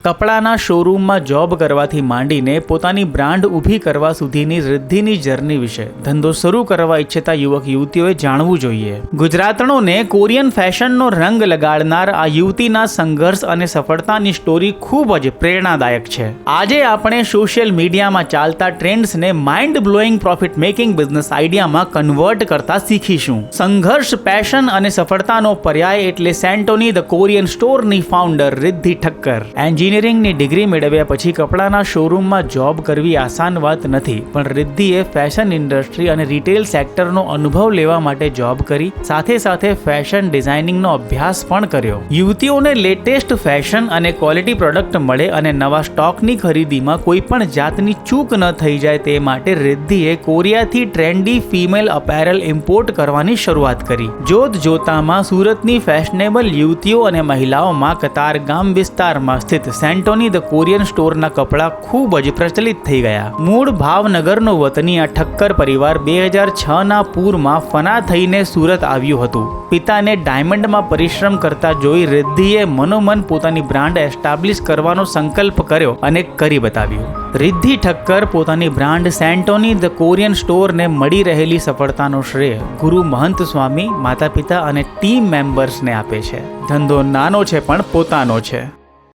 કપડાના શોરૂમમાં જોબ કરવાથી માંડીને પોતાની બ્રાન્ડ ઊભી કરવા સુધીની રિદ્ધિની જર્ની વિશે ધંધો શરૂ કરવા ઈચ્છતા યુવક યુવતીઓએ જાણવું જોઈએ. ગુજરાતણોને કોરિયન ફેશનનો રંગ લગાડનાર આ યુવતીના સંઘર્ષ અને સફળતાની સ્ટોરી ખૂબ જ પ્રેરણાદાયક છે. આજે આપણે સોશિયલ મીડિયામાં ચાલતા ટ્રેન્ડ્સને mind blowing profit making business આઈડિયામાં કન્વર્ટ કરતા શીખીશું. સંઘર્ષ, પેશન અને સફળતાનો પર્યાય એટલે સેન્ટોની ધ કોરિયન સ્ટોરની ફાઉન્ડર રિદ્ધિ ઠક્કર. એન્જિનિયરિંગની ડિગ્રી મેળવ્યા પછી કપડાના શોરૂમમાં જોબ કરવી આસાન વાત નથી, પણ રિદ્ધિએ ફેશન ઇન્ડસ્ટ્રી અને રિટેલ સેક્ટરનો અનુભવ લેવા માટે જોબ કરી, સાથે સાથે ફેશન ડિઝાઇનિંગનો અભ્યાસ પણ કર્યો. યુવતીઓને લેટેસ્ટ ફેશન અને ક્વોલિટી પ્રોડક્ટ મળે અને નવા સ્ટોકની ખરીદીમાં કોઈ પણ જાતની ચૂક ન થઈ જાય તે માટે રિદ્ધિએ કોરિયાથી ટ્રેન્ડી ફિમેલ અપેરલ ઇમ્પોર્ટ કરવાની શરૂઆત કરી. જોત જોતામાં સુરતની ફેશનેબલ યુવતીઓ અને મહિલાઓમાં કતારગામ વિસ્તારમાં સ્થિત સેન્ટોની ધ કોરિયન સ્ટોરના કપડાં ખૂબ જ પ્રચલિત થઈ ગયા. મૂળ ભાવનગરનો વતની આ ઠક્કર પરિવાર 2006ના પૂરમાં ફના થઈને સુરત આવ્યું હતું. પિતાને ડાયમંડમાં પરિશ્રમ કરતા જોઈ રિદ્ધિએ મનોમન પોતાની બ્રાન્ડ એસ્ટાબ્લિશ કરવાનો સંકલ્પ કર્યો અને કરી બતાવ્યું. રિદ્ધિ ઠક્કર પોતાની બ્રાન્ડ સેન્ટોની ધ કોરિયન સ્ટોરને મળી રહેલી સફળતાનો શ્રેય ગુરુ મહંત સ્વામી, માતા પિતા અને ટીમ મેમ્બર્સને આપે છે. ધંધો નાનો છે પણ પોતાનો છે.